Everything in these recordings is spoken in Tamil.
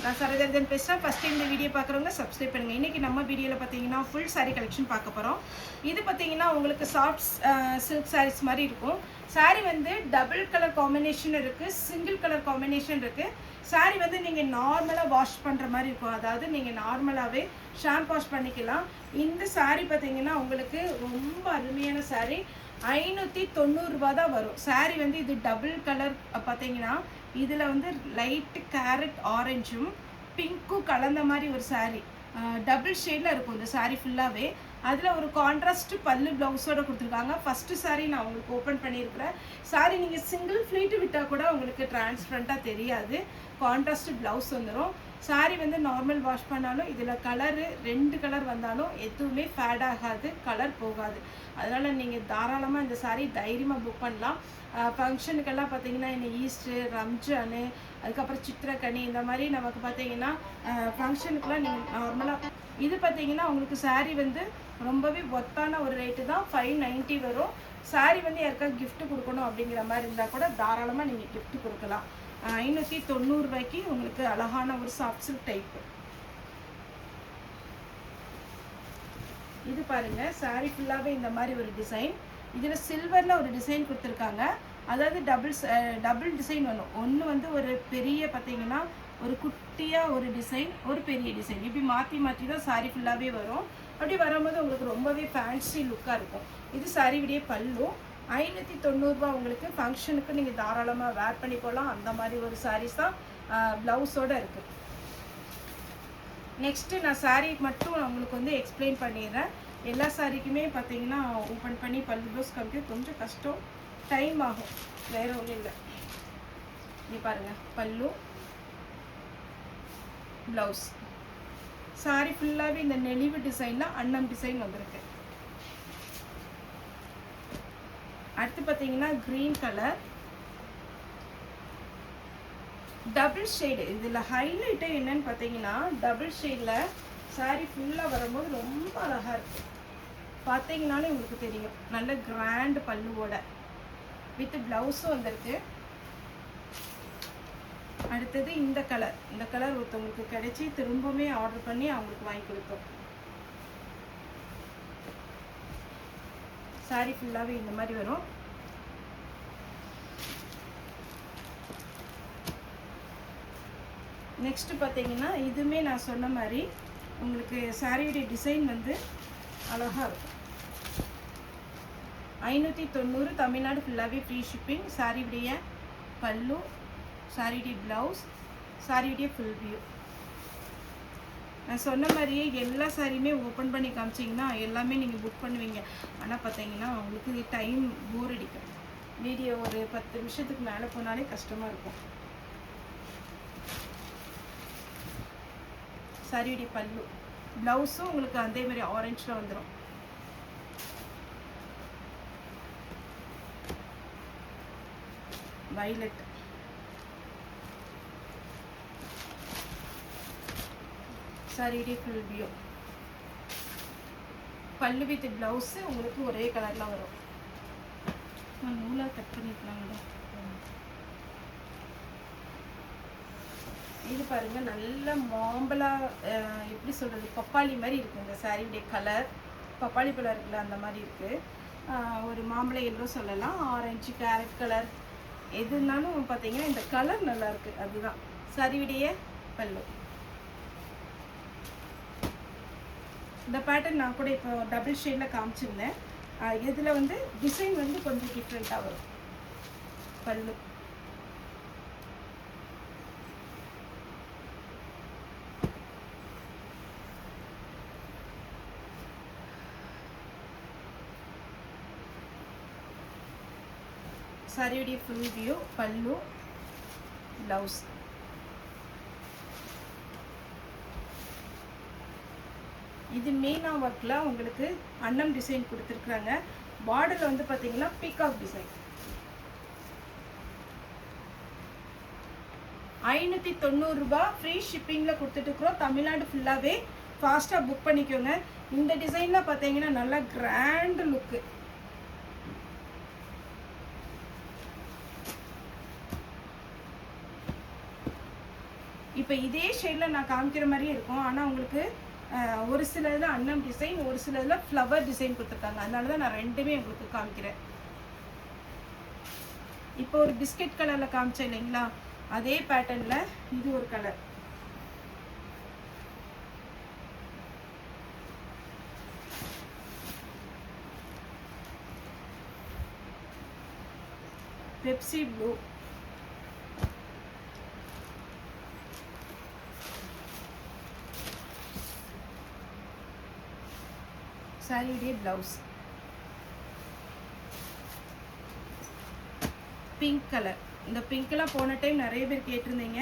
நான் சரதர்தன் பேசுகிறேன். ஃபஸ்ட் டைம் இந்த வீடியோ பார்க்குறவங்க சப்ஸ்கிரைப் பண்ணுங்கள். இன்றைக்கி நம்ம வீடியோவில் பார்த்தீங்கன்னா ஃபுல் சாரீ கலெக்ஷன் பார்க்க போகிறோம். இது பார்த்தீங்கன்னா உங்களுக்கு சாஃப்ட் சில்க் சாரீஸ் மாதிரி இருக்கும். சாரீ வந்து டபுள் கலர் காம்பினேஷன் இருக்குது, சிங்கிள் கலர் காம்பினேஷன் இருக்குது. சாரீ வந்து நீங்கள் நார்மலாக வாஷ் பண்ணுற மாதிரி இருக்கும், அதாவது நீங்கள் நார்மலாகவே ஷாம்பு வாஷ் பண்ணிக்கலாம். இந்த சாரீ பார்த்தீங்கன்னா உங்களுக்கு ரொம்ப அருமையான சாரீ. 590 ரூபா தான் வரும். சாரீ வந்து இது டபுள் கலர் பார்த்தீங்கன்னா இதில் வந்து லைட்டு கேரட் ஆரஞ்சும் பிங்க்கும் கலந்த மாதிரி ஒரு சாரீ டபுள் ஷேடில் இருக்கும் இந்த சாரீ ஃபுல்லாகவே. அதில் ஒரு கான்ட்ராஸ்ட் பல்லு ப்ளவுஸோடு கொடுத்துருக்காங்க. ஃபஸ்ட்டு சாரீ நான் உங்களுக்கு ஓப்பன் பண்ணியிருக்கிறேன். சாரீ நீங்கள் சிங்கிள் ஃப்ளீட்டு விட்டால் கூட உங்களுக்கு டிரான்ஸ்பரண்ட்டாக தெரியாது, கான்ட்ராஸ்ட் ப்ளவுஸ் வந்துடும். சாரீ வந்து நார்மல் வாஷ் பண்ணாலும் இதில் கலரு 2 கலர் வந்தாலும் எதுவுமே ஃபேட் ஆகாது, கலர் போகாது. அதனால் நீங்கள் தாராளமாக இந்த சாரீ தைரியமாக புக் பண்ணலாம். ஃபங்க்ஷனுக்கெல்லாம் பார்த்தீங்கன்னா இந்த ஈஸ்டர், ரம்ஜானு, அதுக்கப்புறம் சித்திரக்கனி, இந்த மாதிரி நமக்கு பார்த்தீங்கன்னா ஃபங்க்ஷனுக்கெலாம் நீங்கள் நார்மலாக இது பார்த்தீங்கன்னா உங்களுக்கு சாரீ வந்து ரொம்பவே ஒத்தான ஒரு ரேட்டு தான். 590 வரும். சாரீ வந்து யாருக்காவது கிஃப்ட் கொடுக்கணும் அப்படிங்கிற மாதிரி இருந்தால் கூட தாராளமாக நீங்கள் கிஃப்ட் கொடுக்கலாம். 590 ரூபாய்க்கு உங்களுக்கு அழகான ஒரு சாஃப்ட் சில்க் டைப்பு. இது பாருங்க, சாரீ ஃபுல்லாகவே இந்த மாதிரி ஒரு டிசைன். இதில் சில்வரில் ஒரு டிசைன் கொடுத்துருக்காங்க. அதாவது டபுள் டிசைன் வரும். ஒன்று வந்து ஒரு பெரிய பார்த்தீங்கன்னா ஒரு குட்டியாக ஒரு டிசைன், ஒரு பெரிய டிசைன், இப்படி மாற்றி மாற்றி தான் சாரீ ஃபுல்லாகவே வரும். அப்படி வரும்போது உங்களுக்கு ரொம்பவே ஃபேன்சி லுக்காக இருக்கும். இது சாரீ விடிய பல்லு. 590 ரூபா. உங்களுக்கு ஃபங்க்ஷனுக்கு நீங்கள் தாராளமாக வேர் பண்ணி போகலாம். அந்த மாதிரி ஒரு சாரீஸ் தான் ப்ளவுஸோடு இருக்குது. நெக்ஸ்ட்டு நான் சாரீ மட்டும் உங்களுக்கு வந்து எக்ஸ்பிளைன் பண்ணிடுறேன். எல்லா சாரீக்குமே பார்த்தீங்கன்னா ஓப்பன் பண்ணி பல்லு ப்ளவுஸ் காமிக்க கொஞ்சம் கஷ்டம், டைம் ஆகும், வேறு ஒன்றும் இல்லை. இது பாருங்கள், பல்லு ப்ளவுஸ். சாரீ ஃபுல்லாகவே இந்த நெளிவு டிசைனில் அன்னம் டிசைன் வந்திருக்கு. அடுத்து பார்த்தீங்கன்னா க்ரீன் கலர் டபுள் ஷேடு. இதில் ஹைலைட்டு என்னன்னு பார்த்தீங்கன்னா டபுள் ஷேடில் சாரீ ஃபுல்லாக வரும்போது ரொம்ப அழகாக இருக்குது. பார்த்தீங்கன்னாலே உங்களுக்கு தெரியும், நல்ல கிராண்ட் பல்லுவோட வித் ப்ளவுஸும் வந்திருக்கு. அடுத்தது இந்த கலர் ஒருத்தவங்களுக்கு கிடைச்சி திரும்பவுமே ஆர்டர் பண்ணி அவங்களுக்கு வாங்கி கொடுத்தோம். சாரீ ஃபுல்லாகவே இந்த மாதிரி வரும். நெக்ஸ்ட்டு பார்த்தீங்கன்னா இதுவுமே நான் சொன்ன மாதிரி உங்களுக்கு சாரியுடைய டிசைன் வந்து அழகாக இருக்கும். 590 தமிழ்நாடு ஃபுல்லாகவே ஃப்ரீ ஷிப்பிங். சாரியுடைய பல்லு, சாரியுடைய ப்ளவுஸ், சாரியுடைய ஃபுல் வியூ. நான் சொன்ன மாதிரியே எல்லா சாரியுமே ஓப்பன் பண்ணி காமிச்சிங்கன்னா எல்லாமே நீங்கள் புக் பண்ணுவீங்க. ஆனால் பார்த்தீங்கன்னா உங்களுக்கு டைம் போர் அடிக்கும். வீடியோ ஒரு 10 நிமிஷத்துக்கு மேலே போனாலே கஷ்டமாக இருக்கும். சாரியுடைய பல்லு, ப்ளவுஸும் உங்களுக்கு அதே மாதிரி ஆரஞ்சில் வந்துடும். வைலட், சாரியுடைய ஃபுல் வியூ. பல்லு வித் ப்ளவுஸு உங்களுக்கு ஒரே கலரில் வரும். நான் நூலாக கட் பண்ணிக்கலாங்களா? இது பாருங்கள், நல்ல மாம்பழா, எப்படி சொல்கிறது, பப்பாளி மாதிரி இருக்குது இந்த சாரியுடைய கலர். பப்பாளி பழம் இருக்குல்ல அந்த மாதிரி இருக்குது. ஒரு மாம்பழ எல்லோ சொல்லலாம், ஆரஞ்சு, கேரட் கலர், எதுனாலும் பார்த்தீங்கன்னா இந்த கலர் நல்லா இருக்குது. அதுதான் சாரியுடைய பல்லு. இந்த பேட்டர்ன் நான் கூட இப்போ டபுள் ஷேடில் காமிச்சிருந்தேன். இதில் வந்து டிசைன் வந்து கொஞ்சம் டிஃப்ரெண்ட்டாக வரும். பல்லு சாரியுடைய ஃபுல் வியூ, பல்லு, ப்ளவுஸ். இது மீனா ஒர்க்கில் உங்களுக்கு அன்னம் டிசைன் கொடுத்துருக்குறாங்க. பார்டரில் வந்து பார்த்தீங்கன்னா பீகாக் டிசைன். 590 ரூபா ஃப்ரீ ஷிப்பிங்கில் கொடுத்துட்டுருக்குறோம். தமிழ்நாடு ஃபுல்லாகவே ஃபாஸ்ட்டாக புக் பண்ணிக்கோங்க. இந்த டிசைனில் பார்த்தீங்கன்னா நல்லா கிராண்ட் லுக்கு. இப்போ இதே ஷேடில் நான் காமிக்கிற மாதிரியே இருக்கும். ஆனால் உங்களுக்கு ஒரு சிலதில் அன்னம் டிசைன், ஒரு சிலதில் ஃப்ளவர் டிசைன் கொடுத்துருக்காங்க. அதனால தான் நான் ரெண்டுமே உங்களுக்கு காமிக்கிறேன். இப்போ ஒரு பிஸ்கட் கலரில் காமிச்சேன் இல்லைங்களா, அதே பேட்டர்னில் இது ஒரு கலர். Pepsi blue. சாரியுடைய ப்ளவுஸ் பிங்க் கலர். இந்த பிங்க்லாம் போன டைம் நிறைய பேர் கேட்டிருந்தீங்க.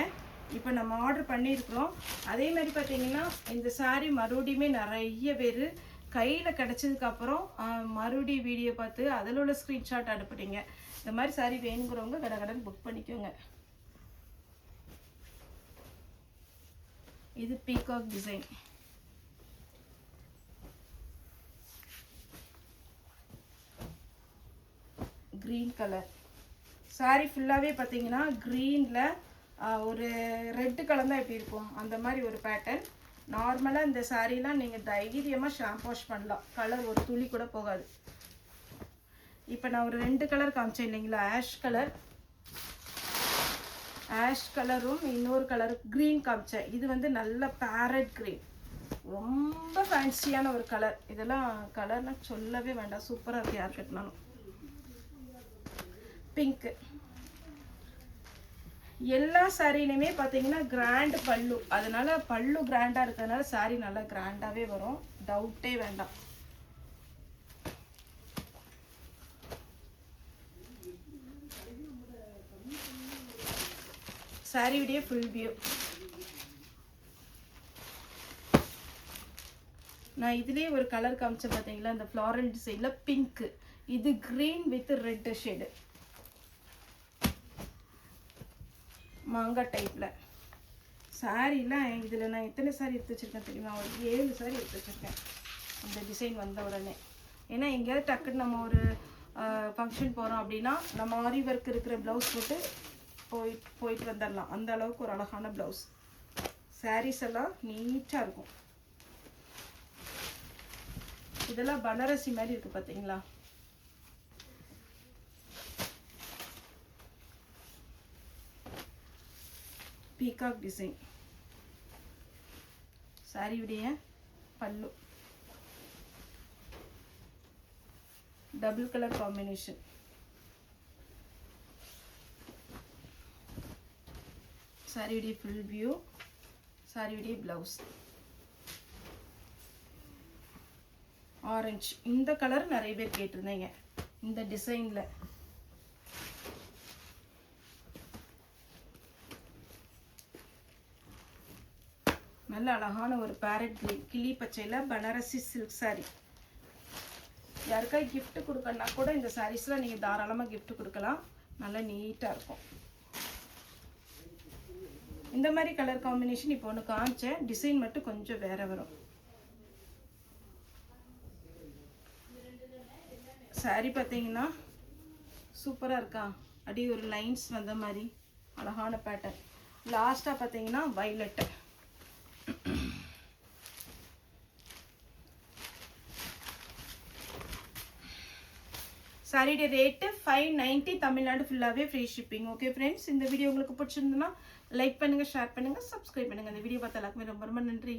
இப்போ நம்ம ஆர்டர் பண்ணியிருக்கிறோம். அதே மாதிரி பார்த்தீங்கன்னா இந்த சாரீ மறுபடியுமே நிறைய பேர் கையில் கிடச்சதுக்கப்புறம் மறுபடியும் வீடியோ பார்த்து அதில் உள்ள ஸ்க்ரீன்ஷாட் அனுப்புறீங்க. இந்த மாதிரி சாரீ வேணுங்கிறவங்க கடகடன் புக் பண்ணிக்கோங்க. இது peacock design. Green colour. Sari ஃபுல்லாகவே பார்த்தீங்கன்னா க்ரீனில் ஒரு ரெட்டு கலர் தான் எப்படி இருக்கும் அந்த மாதிரி ஒரு பேட்டர்ன். நார்மலாக இந்த சாரீலாம் நீங்கள் தைரியமாக ஷாம்பு வாஷ் பண்ணலாம். கலர் ஒரு துளி கூட போகாது. இப்போ நான் ஒரு 2 கலர் காமிச்சேன் இல்லைங்களா, ஆஷ் கலரும் இன்னொரு கலர் க்ரீன் காமிச்சேன். இது வந்து நல்ல பேரட் க்ரீன், ரொம்ப ஃபேன்சியான ஒரு கலர். இதெல்லாம் கலர்லாம் சொல்லவே வேண்டாம், சூப்பராக இருக்குது யார் கட்டினாலும். பிங்க்கு. எல்லா சாரீலையுமே பார்த்தீங்கன்னா கிராண்ட் பல்லு, அதனால பல்லு கிராண்டாக இருக்கிறதுனால சாரீ நல்லா கிராண்டாகவே வரும், டவுட்டே வேண்டாம். சாரியுடைய ஃபுல் வியூ. நான் இதுலேயே ஒரு கலர் காமிச்சேன் பார்த்தீங்களா, இந்த ஃப்ளாரல் டிசைனில் பிங்க்கு. இது க்ரீன் வித் ரெட் ஷேடு, மாங்காய் டைப்பில். சாரீலாம் இதில் நான் எத்தனை சாரீ எடுத்து வச்சுருக்கேன் தெரியுமா, ஒரு 7 சாரீ எடுத்து வச்சுருக்கேன் அந்த டிசைன் வந்த உடனே. ஏன்னா எங்கேயாவது டக்குன்னு நம்ம ஒரு ஃபங்க்ஷன் போகிறோம் அப்படின்னா நம்ம ஆரி ஒர்க் இருக்கிற ப்ளவுஸ் போட்டு போயிட்டு வந்துடலாம். அந்த அளவுக்கு ஒரு அழகான ப்ளவுஸ். சாரீஸ் எல்லாம் நீட்டாக இருக்கும். இதெல்லாம் பனாரசி மாதிரி இருக்குது பார்த்தீங்களா. Peacock design. சாரியுடைய பல்லு டபுள் கலர் காம்பினேஷன். சாரியுடைய ஃபுல் வியூ, சாரியுடைய ப்ளவுஸ் ஆரஞ்சு. இந்த கலர் நிறைய பேர் கேட்டிருந்தீங்க இந்த டிசைனில். நல்ல அழகான ஒரு பேரட் கிரீன் கிளி பச்சையில் பனாரசி சில்க் சாரீ. யாருக்காவது கிஃப்ட் கொடுக்கணுன்னா கூட இந்த சாரீஸ்லாம் நீங்கள் தாராளமாக கிஃப்ட் கொடுக்கலாம். நல்லா நீட்டாக இருக்கும். இந்த மாதிரி கலர் காம்பினேஷன் இப்போ ஒன்று காமிச்சேன், டிசைன் மட்டும் கொஞ்சம் வேறு வரும். சாரீ பார்த்தீங்கன்னா சூப்பராக இருக்கா, அப்படியே ஒரு லைன்ஸ் வந்த மாதிரி அழகான பேட்டர்ன். லாஸ்ட்டாக பார்த்தீங்கன்னா வைலட். சாரியோட ரேட்டு 590, தமிழ்நாடு ஃபுல்லாகவே ஃப்ரீ ஷிப்பிங். ஓகே ஃப்ரெண்ட்ஸ், இந்த வீடியோ உங்களுக்கு பிடிச்சிருந்ததுன்னா லைக் பண்ணுங்கள், ஷேர் பண்ணுங்கள், சப்ஸ்கிரைப் பண்ணுங்கள். இந்த வீடியோ பார்த்த எல்லாருக்குமே ரொம்ப ரொம்ப நன்றி.